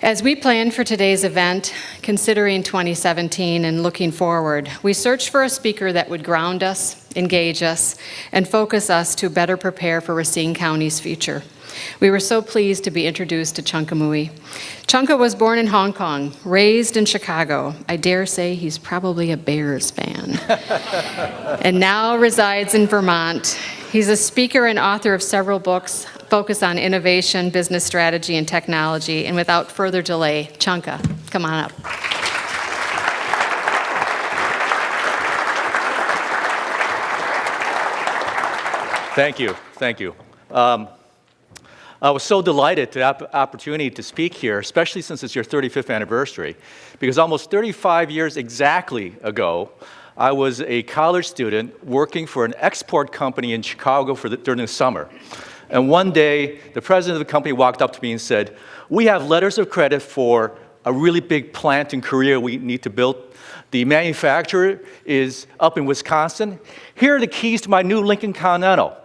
As we planned for today's event, considering 2017 and looking forward, we searched for a speaker that would ground us, engage us, and focus us to better prepare for Racine County's future. We were so pleased to be introduced to Chunka Mui. Chunka was born in Hong Kong, raised in Chicago. I dare say he's probably a Bears fan. And now resides in Vermont. He's a speaker and author of several books focused on innovation, business strategy, and technology. And without further delay, Chunka, come on up. Thank you. Thank you. I was so delighted to have the opportunity to speak here, especially since it's your 35th anniversary, because almost 35 years exactly ago, I was a college student working for an export company in Chicago during the summer. And one day, the president of the company walked up to me and said, "We have letters of credit for a really big plant in Korea we need to build. The manufacturer is up in Wisconsin. Here are the keys to my new Lincoln Continental.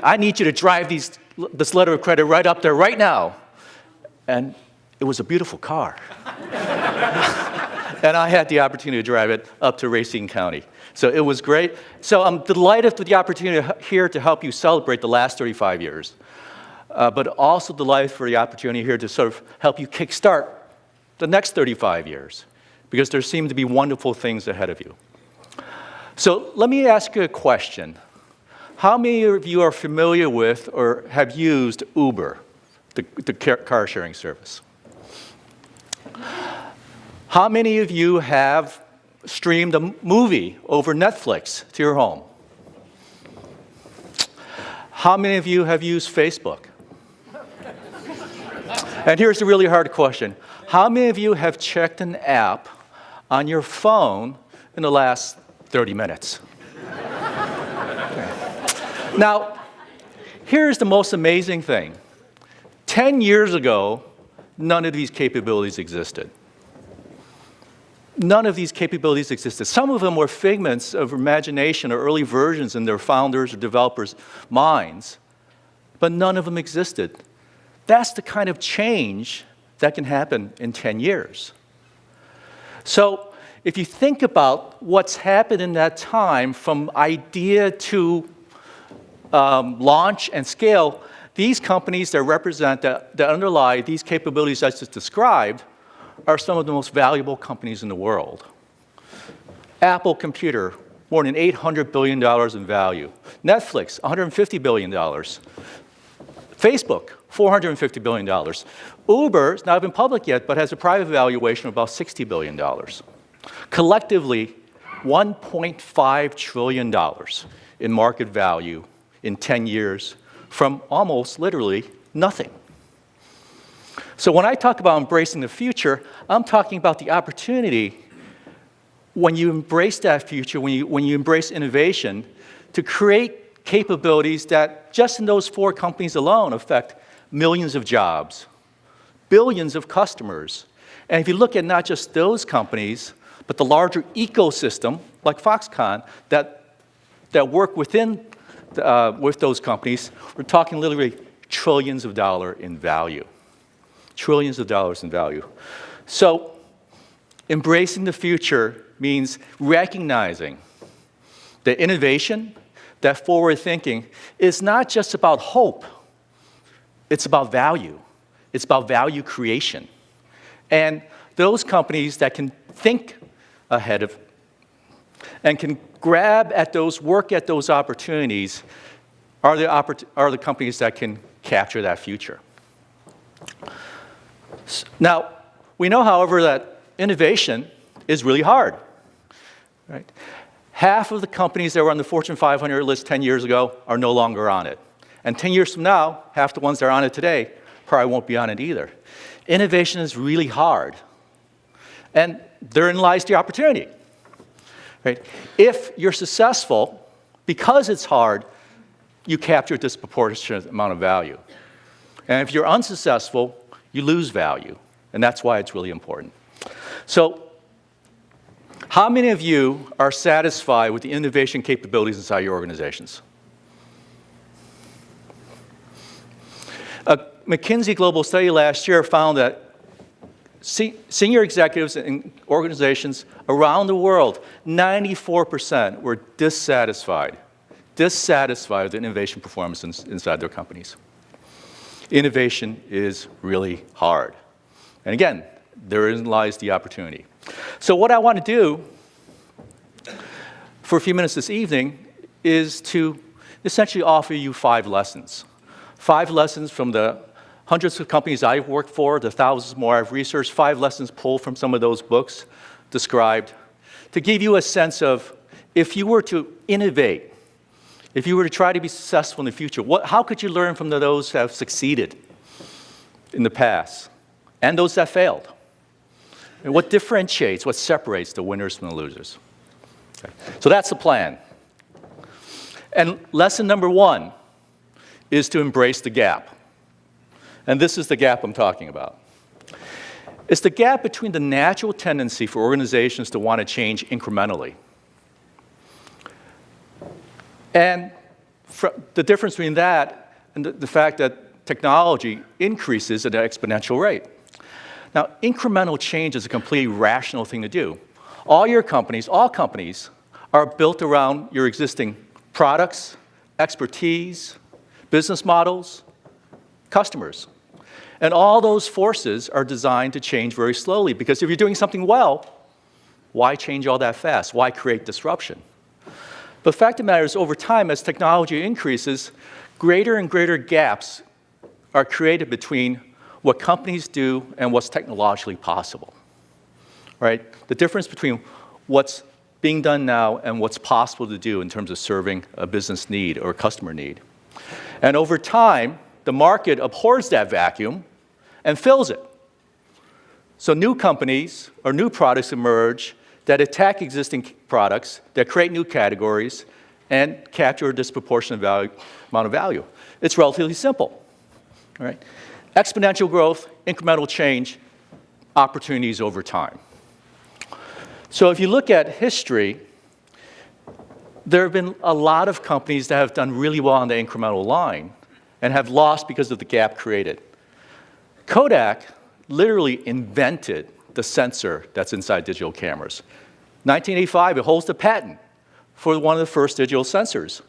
I need you to drive this letter of credit right up there right now." And it was a beautiful car. And I had the opportunity to drive it up to Racine County. So it was great. So I'm delighted with the opportunity here to help you celebrate the last 35 years, but also delighted for the opportunity here to sort of help you kickstart the next 35 years, because there seem to be wonderful things ahead of you. So let me ask you a question. How many of you are familiar with or have used Uber, the car sharing service? How many of you have streamed a movie over Netflix to your home? How many of you have used Facebook? And here's the really hard question. How many of you have checked an app on your phone in the last 30 minutes? Now, here's the most amazing thing. 10 years ago, none of these capabilities existed. None of these capabilities existed. Some of them were figments of imagination or early versions in their founders or developers' minds, but none of them existed. That's the kind of change that can happen in 10 years. So if you think about what's happened in that time from idea to launch and scale, these companies that represent, that underlie these capabilities I just described, are some of the most valuable companies in the world. Apple Computer, more than $800 billion in value. Netflix, $150 billion. Facebook, $450 billion. Uber is not even public yet, but has a private valuation of about $60 billion. Collectively, $1.5 trillion in market value in 10 years from almost literally nothing. So when I talk about embracing the future, I'm talking about the opportunity when you embrace that future, when you embrace innovation, to create capabilities that just in those 4 companies alone affect millions of jobs, billions of customers. And if you look at not just those companies, but the larger ecosystem, like Foxconn, that work within with those companies, we're talking literally trillions of dollars in value. Trillions of dollars in value. So embracing the future means recognizing that innovation, that forward thinking, is not just about hope. It's about value. It's about value creation. And those companies that can think ahead of and can grab at those, work at those opportunities are the companies that can capture that future. Now, we know, however, that innovation is really hard, right? Half of the companies that were on the Fortune 500 list 10 years ago are no longer on it. And 10 years from now, half the ones that are on it today probably won't be on it either. Innovation is really hard. And therein lies the opportunity, right? If you're successful, because it's hard, you capture a disproportionate amount of value. And if you're unsuccessful, you lose value, and that's why it's really important. So, how many of you are satisfied with the innovation capabilities inside your organizations? A McKinsey global study last year found that senior executives in organizations around the world, 94% were dissatisfied with the innovation performance inside their companies. Innovation is really hard. And again, therein lies the opportunity. So what I want to do for a few minutes this evening is to essentially offer you 5 lessons. 5 lessons from the hundreds of companies I've worked for, the thousands more I've researched, 5 lessons pulled from some of those books described, to give you a sense of if you were to innovate, if you were to try to be successful in the future, how could you learn from those that have succeeded in the past and those that failed? And what differentiates, what separates the winners from the losers? Okay. So that's the plan. And lesson number 1 is to embrace the gap. And this is the gap I'm talking about. It's the gap between the natural tendency for organizations to want to change incrementally and the difference between that and the fact that technology increases at an exponential rate. Now, incremental change is a completely rational thing to do. All companies are built around your existing products, expertise, business models, customers. And all those forces are designed to change very slowly, because if you're doing something well, why change all that fast? Why create disruption? But the fact of the matter is, over time, as technology increases, greater and greater gaps are created between what companies do and what's technologically possible, right? The difference between what's being done now and what's possible to do in terms of serving a business need or a customer need. And over time, the market abhors that vacuum and fills it. So new companies or new products emerge that attack existing products, that create new categories, and capture a disproportionate amount of value. It's relatively simple, all right? Exponential growth, incremental change, opportunities over time. So if you look at history, there have been a lot of companies that have done really well on the incremental line and have lost because of the gap created. Kodak literally invented the sensor that's inside digital cameras. 1985, it holds the patent for one of the first digital sensors.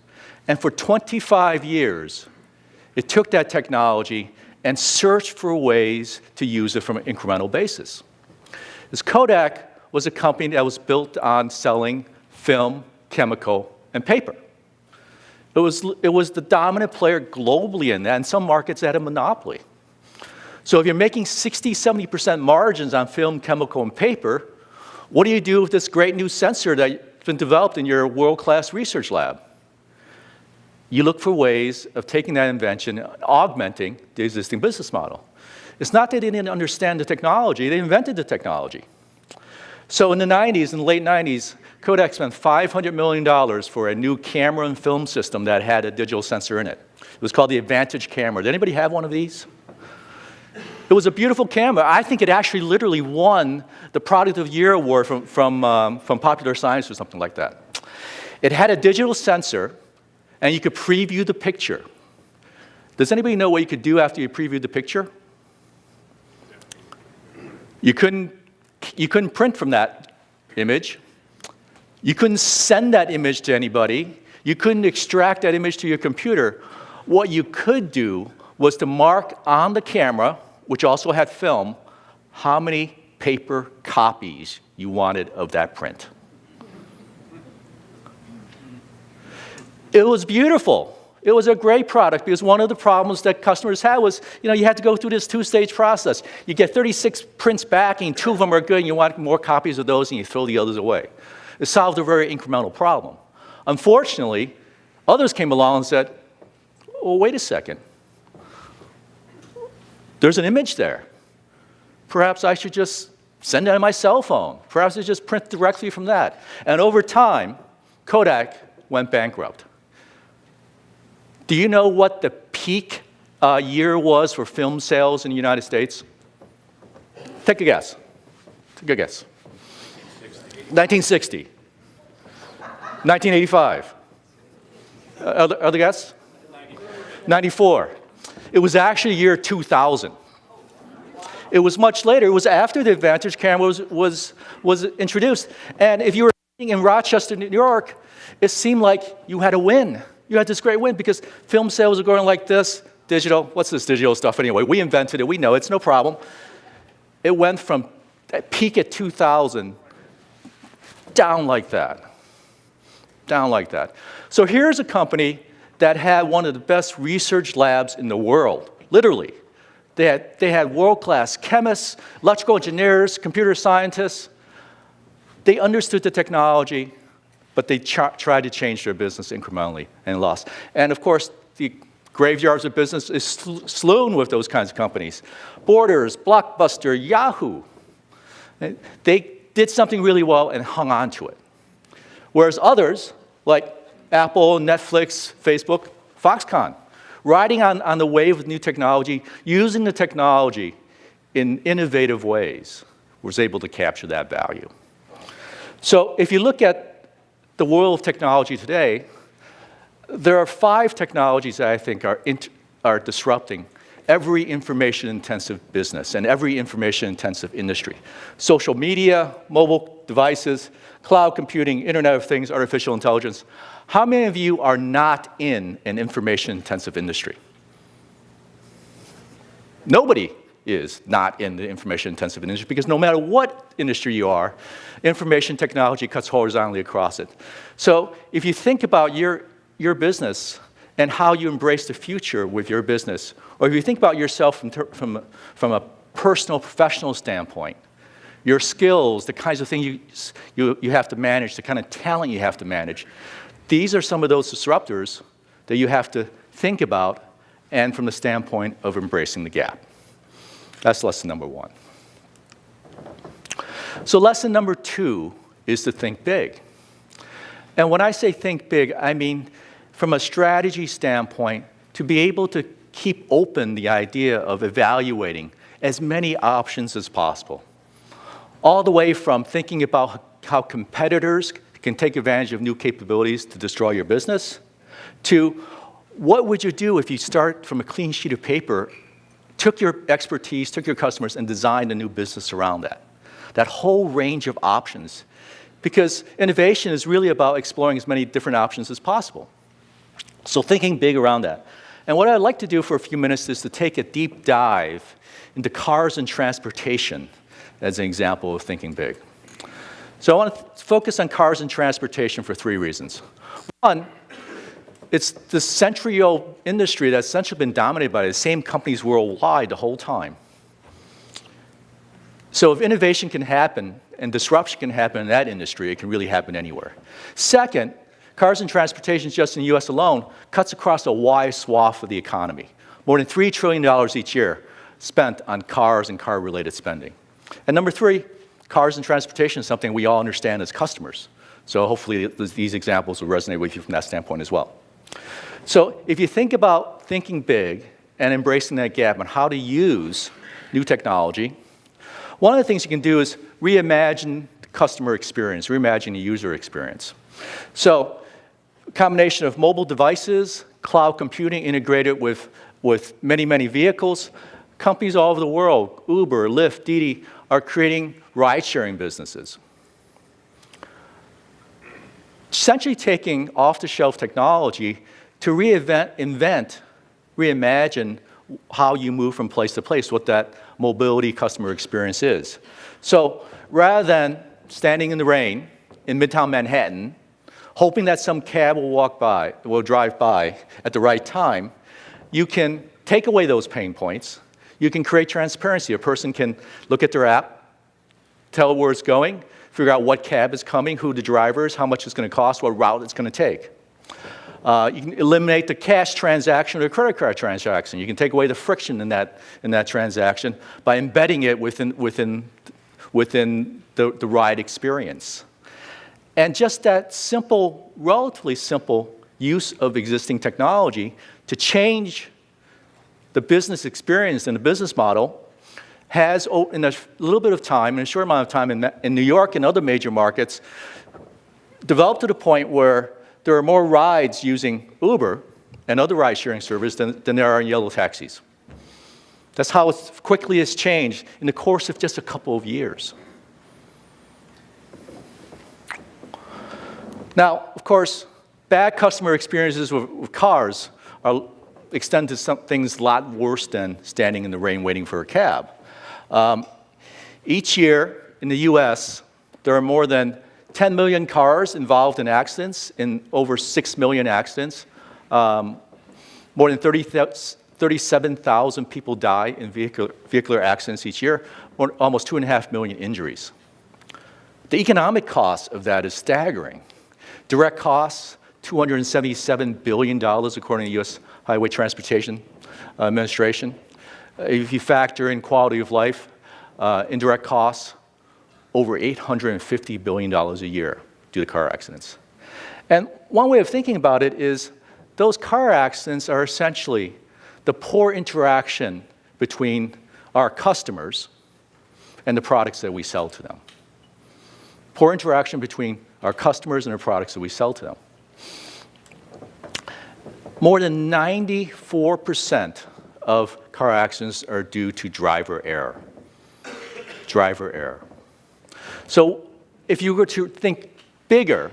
And for 25 years, it took that technology and searched for ways to use it from an incremental basis. This Kodak was a company that was built on selling film, chemical, and paper. It was the dominant player globally in that, and some markets had a monopoly. So if you're making 60, 70% margins on film, chemical, and paper, what do you do with this great new sensor that's been developed in your world-class research lab? You look for ways of taking that invention and augmenting the existing business model. It's not that they didn't understand the technology, they invented the technology. So in the 90s, in the late 90s, Kodak spent $500 million for a new camera and film system that had a digital sensor in it. It was called the Advantage camera. Did anybody have one of these? It was a beautiful camera. I think it actually literally won the Product of the Year award from Popular Science or something like that. It had a digital sensor, and you could preview the picture. Does anybody know what you could do after you previewed the picture? You couldn't print from that image. You couldn't send that image to anybody. You couldn't extract that image to your computer. What you could do was to mark on the camera, which also had film, how many paper copies you wanted of that print. It was beautiful. It was a great product, because one of the problems that customers had was, you had to go through this 2-stage process. You get 36 prints back, and 2 of them are good, and you want more copies of those, and you throw the others away. It solved a very incremental problem. Unfortunately, others came along and said, well, wait a second. There's an image there. Perhaps I should just send it on my cell phone. Perhaps I should just print directly from that. And over time, Kodak went bankrupt. Do you know what the peak year was for film sales in the United States? Take a guess. Take a guess. 1960. 1985. Other guess? 94. It was actually year 2000. It was much later. It was after the Advantage camera was introduced. And if you were in Rochester, New York, it seemed like you had a win. You had this great win because film sales were going like this. Digital, what's this digital stuff anyway? We invented it. We know it's no problem. It went from that peak at 2000 down like that. Down like that. So here's a company that had one of the best research labs in the world, literally. They had world-class chemists, electrical engineers, computer scientists. They understood the technology, but they tried to change their business incrementally and lost. And of course, the graveyards of business is strewn with those kinds of companies. Borders, Blockbuster, Yahoo. They did something really well and hung on to it. Whereas others, like Apple, Netflix, Facebook, Foxconn, riding on the wave of new technology, using the technology in innovative ways, was able to capture that value. So if you look at the world of technology today, there are 5 technologies that I think are disrupting every information-intensive business and every information-intensive industry. Social media, mobile devices, cloud computing, Internet of Things, artificial intelligence. How many of you are not in an information-intensive industry? Nobody is not in the information-intensive industry because no matter what industry you are, information technology cuts horizontally across it. So if you think about your business and how you embrace the future with your business, or if you think about yourself from a personal, professional standpoint, your skills, the kinds of things you have to manage, the kind of talent you have to manage, these are some of those disruptors that you have to think about and from the standpoint of embracing the gap. That's lesson number 1. So lesson number 2 is to think big. And when I say think big, I mean from a strategy standpoint, to be able to keep open the idea of evaluating as many options as possible. All the way from thinking about how competitors can take advantage of new capabilities to destroy your business, to what would you do if you start from a clean sheet of paper, took your expertise, took your customers, and designed a new business around that. That whole range of options. Because innovation is really about exploring as many different options as possible. So thinking big around that. And what I'd like to do for a few minutes is to take a deep dive into cars and transportation as an example of thinking big. So I want to focus on cars and transportation for 3 reasons. One, it's the century-old industry that's essentially been dominated by the same companies worldwide the whole time. So if innovation can happen and disruption can happen in that industry, it can really happen anywhere. Second, cars and transportation, just in the US alone, cuts across a wide swath of the economy. More than $3 trillion each year spent on cars and car-related spending. And number 3, cars and transportation is something we all understand as customers. So hopefully these examples will resonate with you from that standpoint as well. So if you think about thinking big and embracing that gap and how to use new technology, one of the things you can do is reimagine the customer experience, reimagine the user experience. So a combination of mobile devices, cloud computing integrated with many, many vehicles. Companies all over the world, Uber, Lyft, Didi, are creating ride-sharing businesses. Essentially taking off-the-shelf technology to reimagine how you move from place to place, what that mobility customer experience is. So rather than standing in the rain in Midtown Manhattan, hoping that some cab will drive by at the right time, you can take away those pain points. You can create transparency. A person can look at their app, tell where it's going, figure out what cab is coming, who the driver is, how much it's going to cost, what route it's going to take. You can eliminate the cash transaction or the credit card transaction. You can take away the friction in that transaction by embedding it within the ride experience. And just that simple, relatively simple use of existing technology to change the business experience and the business model has, in a little bit of time, in a short amount of time in New York and other major markets, developed to the point where there are more rides using Uber and other ride-sharing services than there are in yellow taxis. That's how quickly it's changed in the course of just a couple of years. Now, of course, bad customer experiences with cars extend to some things a lot worse than standing in the rain waiting for a cab. Each year in the US, there are more than 10 million cars involved in accidents, in over 6 million accidents. More than 37,000 people die in vehicular accidents each year, almost 2.5 million injuries. The economic cost of that is staggering. Direct costs, $277 billion, according to the U.S. Highway Transportation Administration. If you factor in quality of life, indirect costs, over $850 billion a year due to car accidents. And one way of thinking about it is those car accidents are essentially the poor interaction between our customers and the products that we sell to them. Poor interaction between our customers and the products that we sell to them. More than 94% of car accidents are due to driver error. Driver error. So if you were to think bigger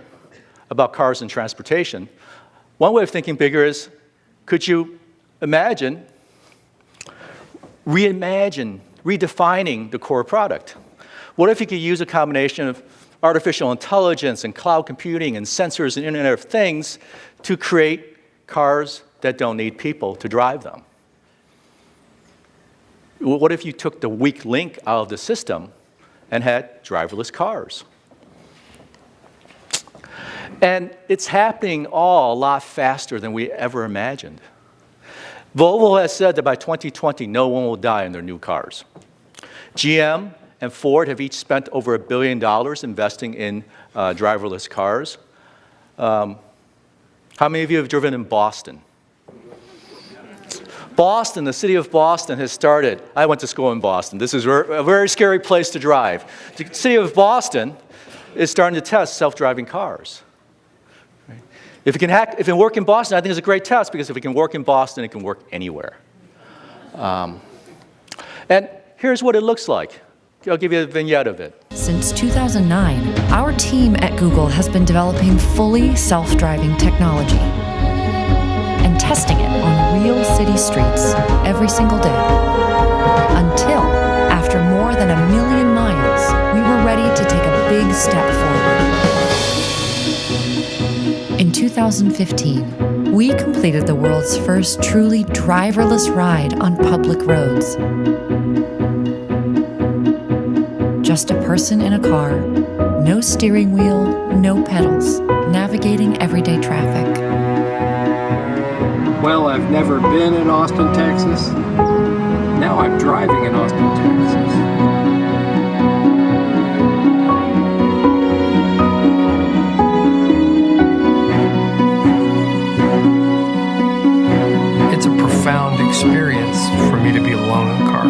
about cars and transportation, one way of thinking bigger is, could you imagine, redefining the core product? What if you could use a combination of artificial intelligence and cloud computing and sensors and Internet of Things to create cars that don't need people to drive them? What if you took the weak link out of the system and had driverless cars? And it's happening all a lot faster than we ever imagined. Volvo has said that by 2020, no one will die in their new cars. GM and Ford have each spent over $1 billion investing in driverless cars. How many of you have driven in Boston? Boston, the city of Boston has started. I went to school in Boston. This is a very scary place to drive. The city of Boston is starting to test self-driving cars. If it can work in Boston, I think it's a great test, because if it can work in Boston, it can work anywhere. And here's what it looks like. I'll give you a vignette of it. Since 2009, our team at Google has been developing fully self-driving technology and testing it on real city streets every single day. Until, after more than 1 million miles, we were ready to take a big step forward. In 2015, we completed the world's first truly driverless ride on public roads. Just a person in a car, no steering wheel, no pedals, navigating everyday traffic. Well, I've never been in Austin, Texas. Now I'm driving in Austin, Texas. It's a profound experience for me to be alone in a car.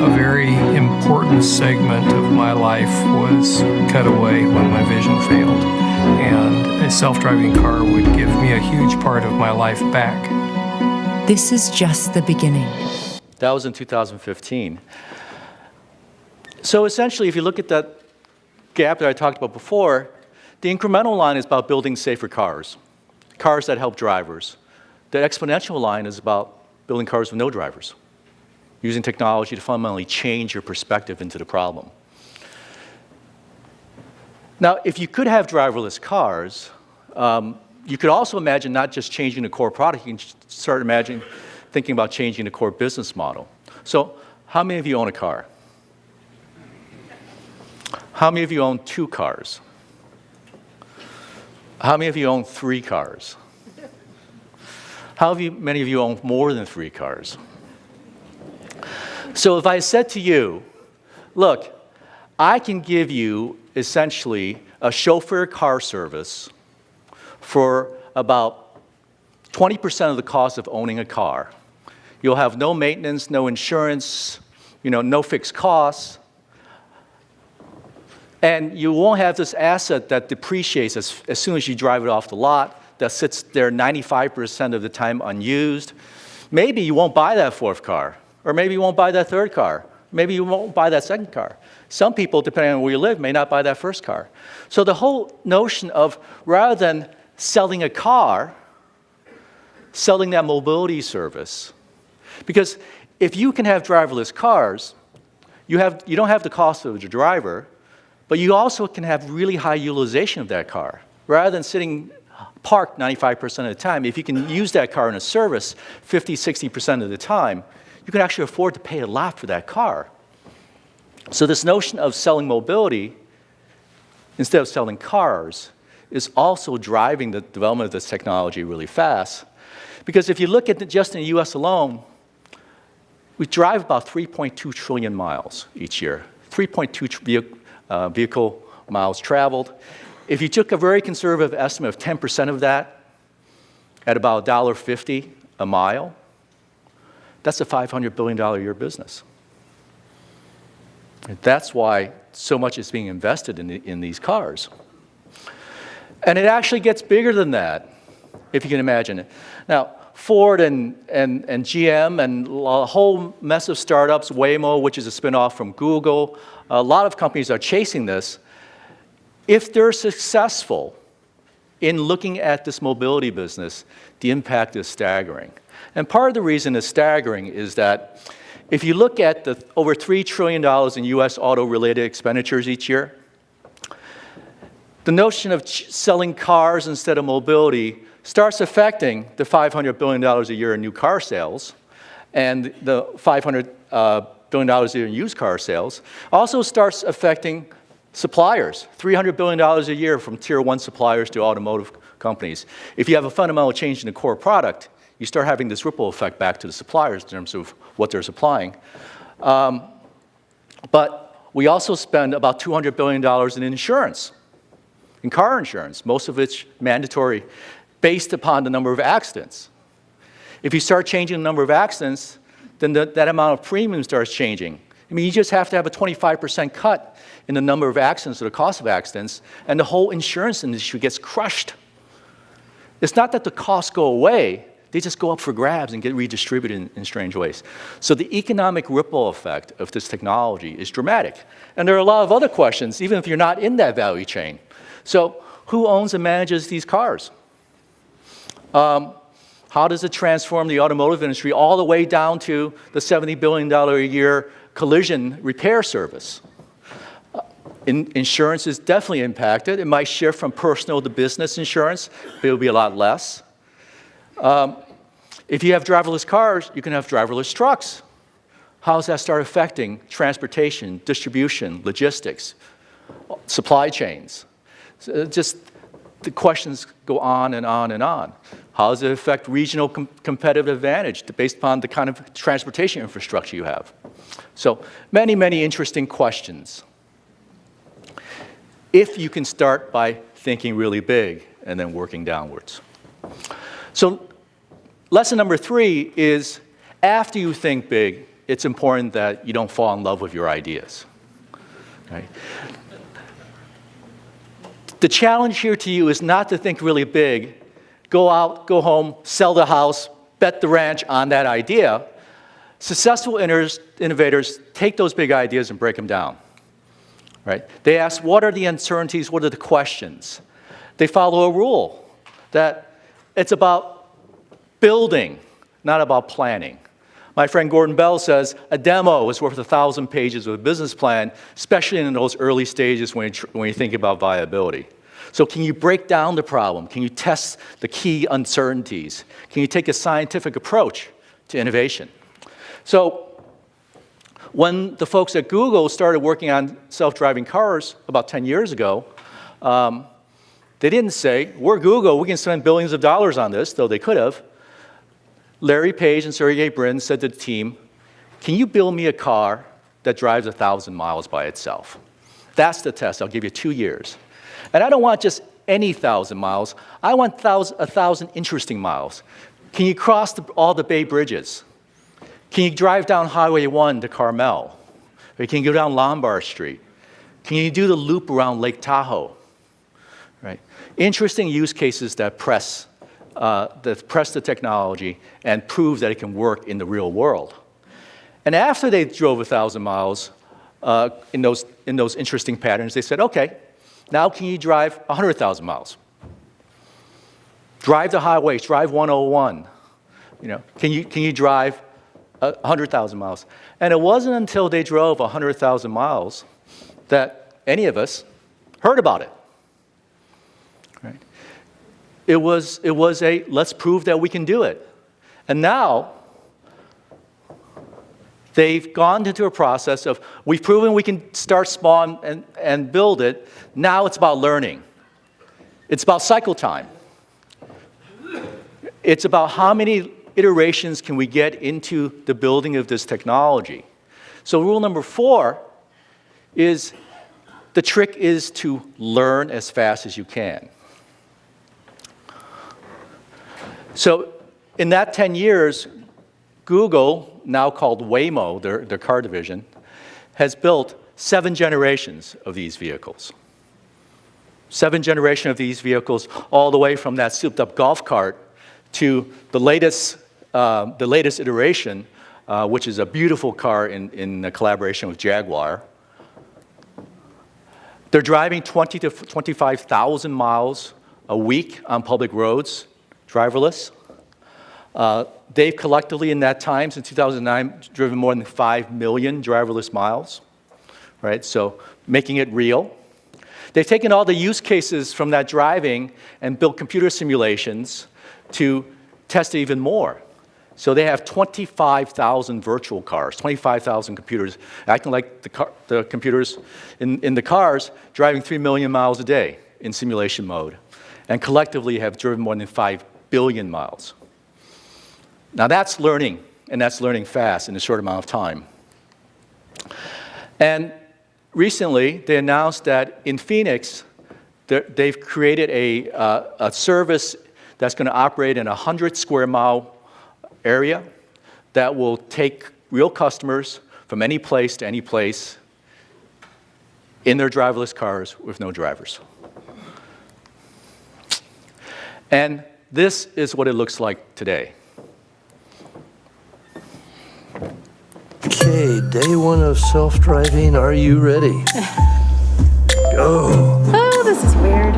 A very important segment of my life was cut away when my vision failed, and a self-driving car would give me a huge part of my life back. This is just the beginning. That was in 2015. So essentially, if you look at that gap that I talked about before, the incremental line is about building safer cars, cars that help drivers. The exponential line is about building cars with no drivers, using technology to fundamentally change your perspective into the problem. Now, if you could have driverless cars, you could also imagine not just changing the core product, you can start thinking about changing the core business model. So, how many of you own a car? How many of you own 2 cars? How many of you own 3 cars? How many of you own more than 3 cars? So if I said to you, look, I can give you essentially a chauffeur car service for about 20% of the cost of owning a car. You'll have no maintenance, no insurance, no fixed costs. And you won't have this asset that depreciates as soon as you drive it off the lot, that sits there 95% of the time unused. Maybe you won't buy that 4th car. Or maybe you won't buy that third car. Maybe you won't buy that second car. Some people, depending on where you live, may not buy that first car. So the whole notion of, rather than selling a car, selling that mobility service. Because if you can have driverless cars, you don't have the cost of the driver, but you also can have really high utilization of that car. Rather than sitting parked 95% of the time, if you can use that car in a service 50, 60% of the time, you can actually afford to pay a lot for that car. So this notion of selling mobility instead of selling cars is also driving the development of this technology really fast. Because if you look at just in the US alone, we drive about 3.2 trillion miles each year, 3.2 vehicle miles traveled. If you took a very conservative estimate of 10% of that at about $1.50 a mile, that's a $500 billion a year business. And that's why so much is being invested in these cars. And it actually gets bigger than that, if you can imagine it. Now, Ford and GM and a whole mess of startups, Waymo, which is a spinoff from Google, a lot of companies are chasing this. If they're successful in looking at this mobility business, the impact is staggering. And part of the reason it's staggering is that if you look at the over $3 trillion in US auto-related expenditures each year, the notion of selling cars instead of mobility starts affecting the $500 billion a year in new car sales and the $500 billion a year in used car sales. Also starts affecting suppliers, $300 billion a year from tier one suppliers to automotive companies. If you have a fundamental change in the core product, you start having this ripple effect back to the suppliers in terms of what they're supplying. But we also spend about $200 billion in insurance, in car insurance, most of which mandatory, based upon the number of accidents. If you start changing the number of accidents, then that amount of premium starts changing. I mean, you just have to have a 25% cut in the number of accidents or the cost of accidents, and the whole insurance industry gets crushed. It's not that the costs go away, they just go up for grabs and get redistributed in strange ways. So the economic ripple effect of this technology is dramatic. And there are a lot of other questions, even if you're not in that value chain. So who owns and manages these cars? How does it transform the automotive industry all the way down to the $70 billion a year collision repair service? Insurance is definitely impacted. It might shift from personal to business insurance, but it'll be a lot less. If you have driverless cars, you can have driverless trucks. How does that start affecting transportation, distribution, logistics, supply chains? So just the questions go on and on and on. How does it affect regional competitive advantage based upon the kind of transportation infrastructure you have? So many, many interesting questions. If you can start by thinking really big and then working downwards. So lesson number 3 is after you think big, it's important that you don't fall in love with your ideas. Right? The challenge here to you is not to think really big, go out, go home, sell the house, bet the ranch on that idea. Successful innovators take those big ideas and break them down. Right? They ask, what are the uncertainties? What are the questions? They follow a rule that it's about building, not about planning. My friend Gordon Bell says a demo is worth 1,000 pages of a business plan, especially in those early stages when you think about viability. So can you break down the problem? Can you test the key uncertainties? Can you take a scientific approach to innovation? So when the folks at Google started working on self-driving cars about 10 years ago, they didn't say, we're Google, we can spend billions of dollars on this, though they could have. Larry Page and Sergey Brin said to the team, can you build me a car that drives 1,000 miles by itself? That's the test. I'll give you 2 years. And I don't want just any 1,000 miles. I want 1,000 interesting miles. Can you cross all the Bay Bridges? Can you drive down Highway 1 to Carmel? Or can you go down Lombard Street? Can you do the loop around Lake Tahoe? Right? Interesting use cases that press the technology and prove that it can work in the real world. And after they drove 1,000 miles in those interesting patterns, they said, okay, now can you drive 100,000 miles? Drive the highways, drive 101. Can you drive 100,000 miles? And it wasn't until they drove 100,000 miles that any of us heard about it. Right? It was a let's prove that we can do it. And now they've gone into a process of we've proven we can start small and build it. Now it's about learning. It's about cycle time. It's about how many iterations can we get into the building of this technology. So rule number 4 is the trick is to learn as fast as you can. So in that 10 years, Google, now called Waymo, their car division, has built 7 generations of these vehicles. 7 generations of these vehicles, all the way from that souped-up golf cart to the latest iteration, which is a beautiful car in collaboration with Jaguar. They're driving 20 to 25,000 miles a week on public roads, driverless. They've collectively, in that time, since 2009, driven more than 5 million driverless miles, right? So making it real. They've taken all the use cases from that driving and built computer simulations to test it even more. So they have 25,000 virtual cars, 25,000 computers, acting like the computers in the cars, driving 3 million miles a day in simulation mode, and collectively have driven more than 5 billion miles. Now that's learning, and that's learning fast in a short amount of time. And recently, they announced that in Phoenix, they've created a service that's going to operate in a 100 square mile area that will take real customers from any place to any place in their driverless cars with no drivers. And this is what it looks like today. Okay, day 1 of self-driving. Are you ready? Go. Oh, this is weird.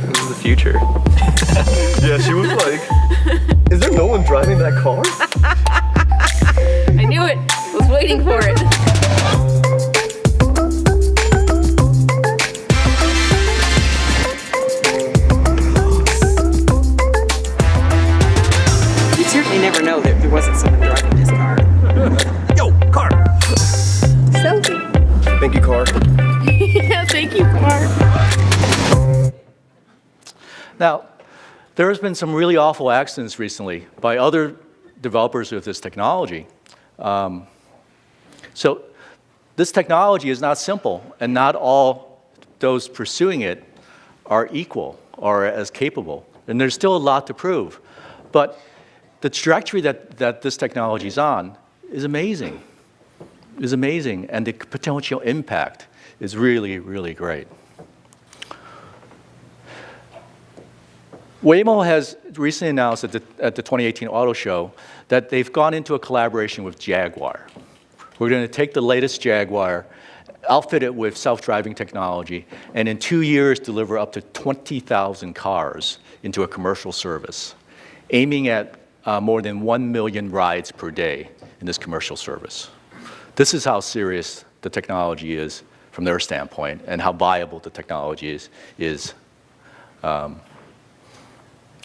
This is the future. Yeah, she was like, is there no one driving that car? I knew it. I was waiting for it. You'd certainly never know that there wasn't someone driving his car. Yo, car. Selfie. Thank you, car. Yeah, thank you, car. Now, there has been some really awful accidents recently by other developers of this technology. So this technology is not simple, and not all those pursuing it are equal or as capable. And there's still a lot to prove. But the trajectory that this technology is on is amazing. Is amazing, and the potential impact is really, really great. Waymo has recently announced at the 2018 Auto Show that they've gone into a collaboration with Jaguar. We're going to take the latest Jaguar, outfit it with self-driving technology, and in 2 years deliver up to 20,000 cars into a commercial service, aiming at more than 1 million rides per day in this commercial service. This is how serious the technology is from their standpoint, and how viable the technology is.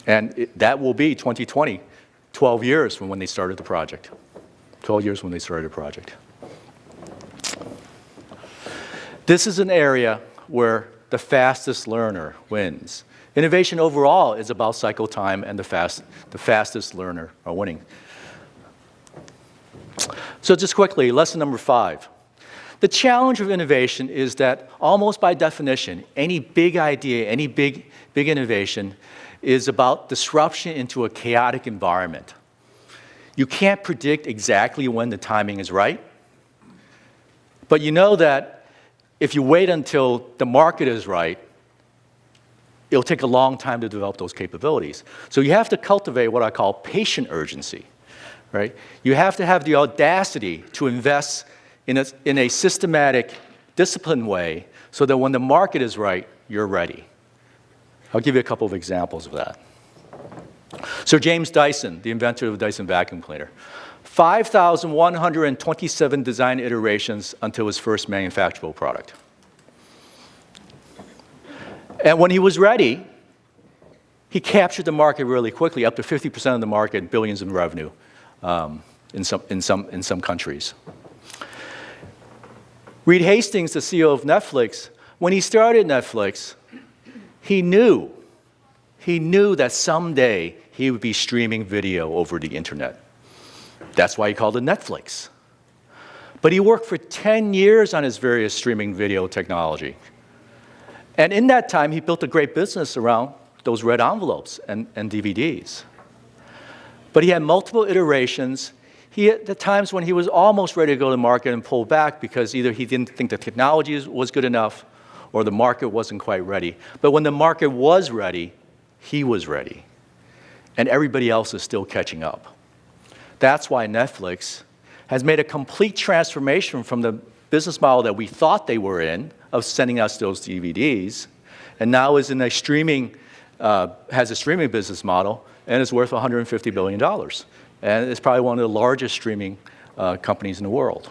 And that will be 2020, 12 years from when they started the project. 12 years when they started the project. This is an area where the fastest learner wins. Innovation overall is about cycle time, and the fastest learner are winning. So just quickly, lesson number 5. The challenge of innovation is that almost by definition, any big idea, any big innovation is about disruption into a chaotic environment. You can't predict exactly when the timing is right, but you know that if you wait until the market is right, it'll take a long time to develop those capabilities. So you have to cultivate what I call patient urgency, right? You have to have the audacity to invest in a systematic, disciplined way so that when the market is right, you're ready. I'll give you a couple of examples of that. So James Dyson, the inventor of the Dyson vacuum cleaner, 5,127 design iterations until his first manufacturable product. And when he was ready, he captured the market really quickly, up to 50% of the market, billions in revenue in some countries. Reed Hastings, the CEO of Netflix, when he started Netflix, he knew that someday he would be streaming video over the internet. That's why he called it Netflix. But he worked for 10 years on his various streaming video technology. And in that time, he built a great business around those red envelopes and DVDs. But he had multiple iterations. He had the times when he was almost ready to go to market and pull back because either he didn't think the technology was good enough or the market wasn't quite ready. But when the market was ready, he was ready. And everybody else is still catching up. That's why Netflix has made a complete transformation from the business model that we thought they were in, of sending us those DVDs, and now is in a streaming, has a streaming business model, and is worth $150 billion. And it's probably one of the largest streaming companies in the world.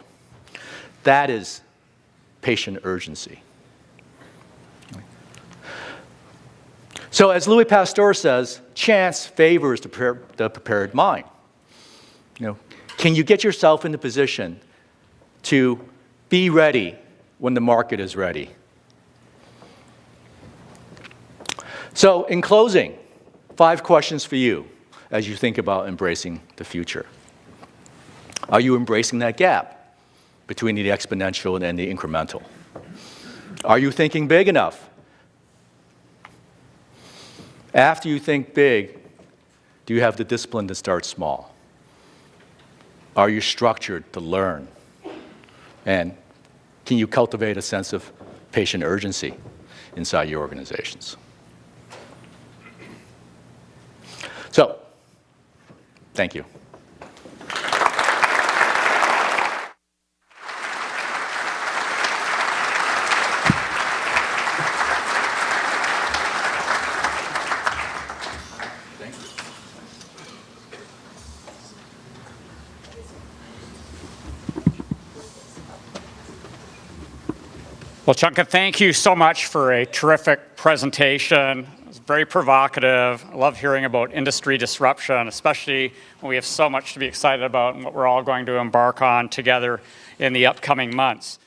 That is patient urgency. So as Louis Pasteur says, chance favors the prepared mind. Can you get yourself in the position to be ready when the market is ready? So in closing, 5 questions for you as you think about embracing the future. Are you embracing that gap between the exponential and the incremental? Are you thinking big enough? After you think big, do you have the discipline to start small? Are you structured to learn? And can you cultivate a sense of patient urgency inside your organizations? So, thank you. Well, Chunka, thank you so much for a terrific presentation. It was very provocative. I love hearing about industry disruption, especially when we have so much to be excited about and what we're all going to embark on together in the upcoming months.